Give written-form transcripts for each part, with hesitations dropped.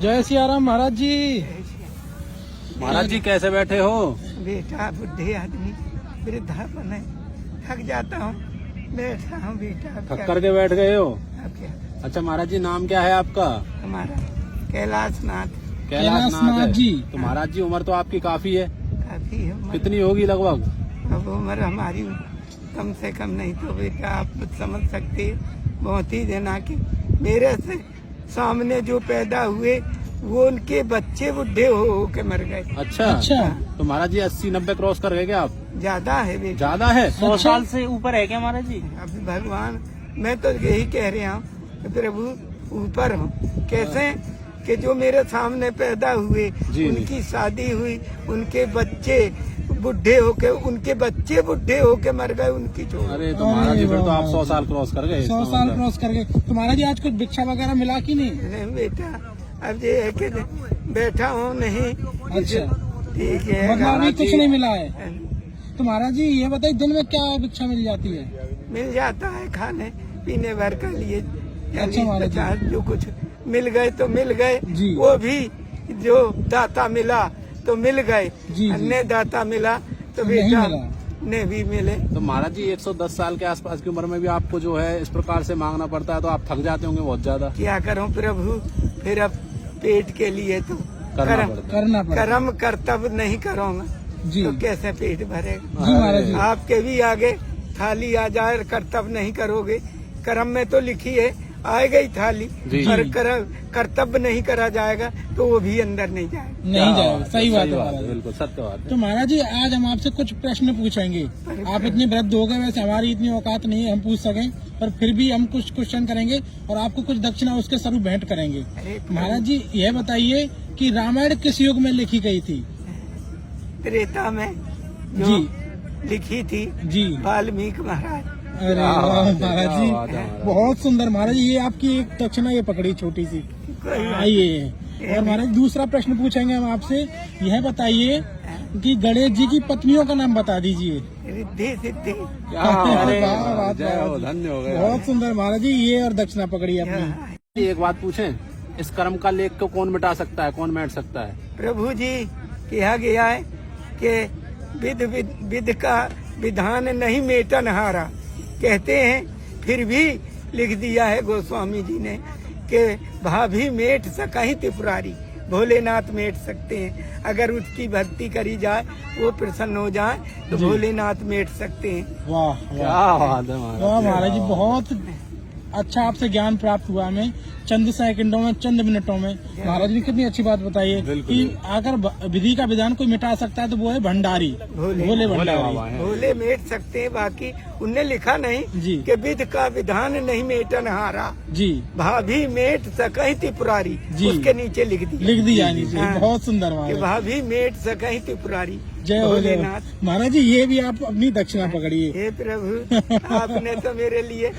जय सिया राम महाराज जी। महाराज जी कैसे बैठे हो? बेटा बुढ़े आदमी वृद्धापन है, थक जाता हूँ, बैठा हूँ बेटा। थक करके बैठ गए हो? अब क्या? अच्छा महाराज जी नाम क्या है आपका? हमारा कैलाशनाथ। कैलाशनाथ जी। तो महाराज जी उम्र तो आपकी काफी है, काफी है उम्र। कितनी होगी लगभग? अब उम्र हमारी कम से कम नहीं तो बेटा आप समझ सकते हैं, बहुत ही जना कि मेरे से सामने जो पैदा हुए वो उनके बच्चे बुढ़े हो के मर गए। अच्छा अच्छा। तो महाराज जी 80-90 क्रॉस कर गए क्या आप? ज्यादा है बेटा, ज्यादा है? 100 साल से ऊपर है क्या महाराज जी? अभी भगवान, मैं तो यही कह रहा हूँ कि प्रभु ऊपर हो। कैसे कि जो मेरे सामने पैदा हुए जी। उनकी शादी हुई, उनके बच्चे बुढ़े होके, उनके बच्चे बुढ़े होके मर गए उनकी छोड़। अरे तो महाराज जी फिर तो आप 100 साल क्रॉस कर गए। 100 साल क्रॉस कर गए। तो महाराज जी आज कुछ भिक्षा वगैरह मिला कि नहीं? नहीं बेटा, अब ये है कि बैठा हूँ नहीं। अच्छा ठीक है। मतलब अभी महाराज कुछ जी- नहीं मिला है। तो महाराज जी ये बताइए दिन में क्या भिक्षा मिल जाती है? मिल जाता है खाने पीने भर के लिए। अच्छा महाराज जी। 50 जो कुछ मिल गए तो मिल गए, जी। वो भी जो दाता मिला तो मिल गए, जी। अन्य दाता मिला तो नहीं बेटा मिला। ने भी मिले। तो महाराज जी 110 साल के आसपास की उम्र में भी आपको जो है इस प्रकार से मांगना पड़ता है तो आप थक जाते होंगे बहुत ज्यादा। क्या करूं प्रभु, फिर अब पेट के लिए तो करना पड़ता है। करना पड़ेगा। कर्म कर्तव्य नहीं करूंगा जी तो कैसे पेट भरेगा। जी महाराज जी। आपके भी आगे थाली आ जाए, कर्तव्य नहीं करोगे, कर्म में तो लिखी है आए गई थाली, जी। पर कर्तव्य नहीं करा जाएगा तो वो भी अंदर नहीं जाएगा। नहीं जाएगा। सही बात है महाराज जी। बिल्कुल सत्य बात है। तो महाराज जी आज हम आपसे कुछ प्रश्न पूछेंगे। आप इतने वृद्ध हो गए, वैसे हमारी इतनी औकात नहीं है हम पूछ सकें, पर फिर भी हम कुछ क्वेश्चन करेंगे और आपको कुछ दक्षिणा उसके स्वरूप भेंट करेंगे। अरे महाराज जी यह बताइए कि रामायण किस युग में लिखी गई थी? त्रेता में जो जी लिखी थी जी। वाल्मीकि महाराज। अरे क्या वाह बात है, महाराज क्या जी, बात है महाराज। बहुत सुंदर महाराज जी। ये आपकी एक दक्षिणा ये पकड़ी छोटी सी। कोई बात आइए और महाराज दूसरा प्रश्न पूछेंगे हम आपसे। यह बताइए कि गणेश जी की पत्नियों का नाम बता दीजिए। रिद्धि सिद्धि। क्या बात है, वाह, वाह, जय हो, वाह। धन्य हो गए। बहुत सुंदर महाराज जी, ये और दक्षिणा पकड़ी अपनी। एक बात पूछें, इस कर्म का लेख को कौन मिटा सकता है, कौन मिट सकता है? प्रभु जी कहा गया है कि विध का विधान नहीं मेटन हारा, कहते हैं फिर भी लिख दिया है गोस्वामी जी ने कि भाभी मेट सकहीं त्रिपुरारी, भोलेनाथ मेट सकते हैं। अगर उसकी भक्ति करी जाए, वो प्रसन्न हो जाए तो जी। भोलेनाथ मेट सकते हैं। वाह वाह क्या बात है महाराज। वाह महाराज जी, बहुत अच्छा आपसे ज्ञान प्राप्त हुआ हमें चंद सेकंडों में, चंद मिनटों में। महाराज जी कितनी अच्छी बात बताइए बिल्कुल। कि अगर विधि का विधान कोई मिटा सकता है तो वो है भंडारी, भोले भोले भोले भंडारी। बाबा हैं। भोले मेट सकते हैं, बाकी उनने लिखा नहीं जी। कि विध का विधान नहीं मेटन हारा, जी भाभी मेट सकहीं त्रिपुरारी, जी। उसके नीचे लिख दिया लिख दिया नीचे। हाँ। बहुत सुंदर कि महाराज। भाभी मेट सकहीं त्रिपुरारी। जय हो जय हो। भोलेनाथ। महाराज जी ये भी आप अपनी दक्षिणा पकड़िए। हे प्रभु, आपने तो मेरे लिए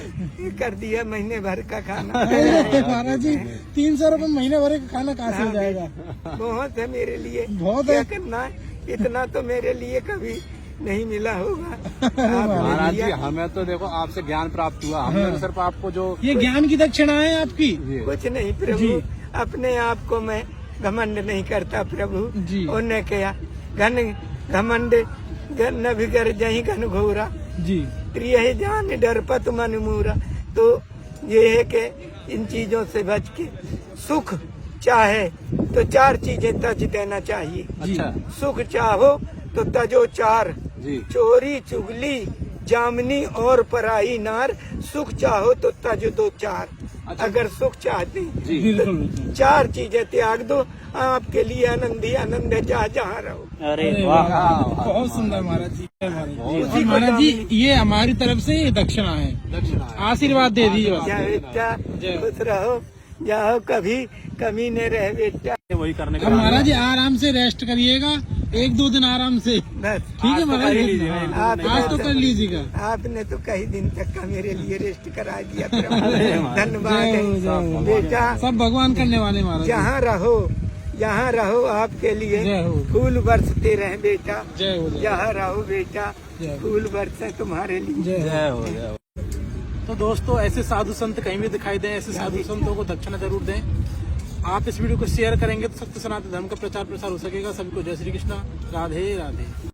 कर दिया महीने भर का खाना। अरे महाराज जी 300 रुपए महीने भर का खाना कहाँ से हो जाएगा? बहुत है मेरे लिए, बहुत क्या है। करना है, इतना तो मेरे लिए कभी नहीं मिला होगा। महाराज आपने जी दिया। हमें तो देखो आपसे ज्ञान प्राप्त हुआ, हमने तो सिर्फ आपको जो ये ज्ञान की दक्षिणा है आपकी। जी। कुछ नहीं प्रभु, जी। अपने आप को मैं घमंड नहीं करता प्रभु। जी। उन्होंने कहा घमंड न बिगर जही घन घोरा, जी प्रिय जान डरपत मन मूरा। तो ये है कि इन चीजों से बच के सुख चाहे तो 4 चीजें तज देना चाहिए। अच्छा सुख चाहो तो तजो 4, जी। चोरी चुगली जामनी और पराई नार। सुख चाहो तो तज दो 4। अच्छा। अगर सुख चाहते जी। बिल्कुल बिल्कुल। 4 चीजें त्याग दो, आपके लिए आनंद ही आनंद है, जहाँ रहो। अरे वाह। वाह, बहुत सुंदर महाराज जी। महाराज जी। बहुत और महाराज जी ये हमारी तरफ से ये दक्षिणा है, दक्षिणा है। आशीर्वाद दे दीजिए बस। क्या बेटा, जय। खुश रहो, जाओ, कभी कमी न रहे बेटा। वही करने अब महाराज जी आराम से रेस्ट करिएगा, 1-2 दिन आराम से। बस ठीक है महाराज जी, आप आज तो कर लीजिएगा। आपने तो कई दिन तक का मेरे लिए रेस्ट करा दिया। महाराज। धन्यवाद जय हो, है जय हो। बेटा। सब भगवान करने वाले महाराज जी। जहाँ रहो आपके जय लिए हो। फूल बरसते रहे बेटा। जय हो जय हो। जहाँ रहो बेटा, जय हो। फूल बरसे तुम्हारे लिए। जय हो। जय हो जय हो। तो दोस्तों ऐसे साधु संत कहीं भी दिखाई दें, ऐसे साधु संतों को दक्षिणा जरूर दें। आप इस वीडियो को शेयर करेंगे तो सत्य सनातन धर्म का प्रचार प्रसार हो सकेगा। सभी को जय श्री कृष्णा, राधे राधे।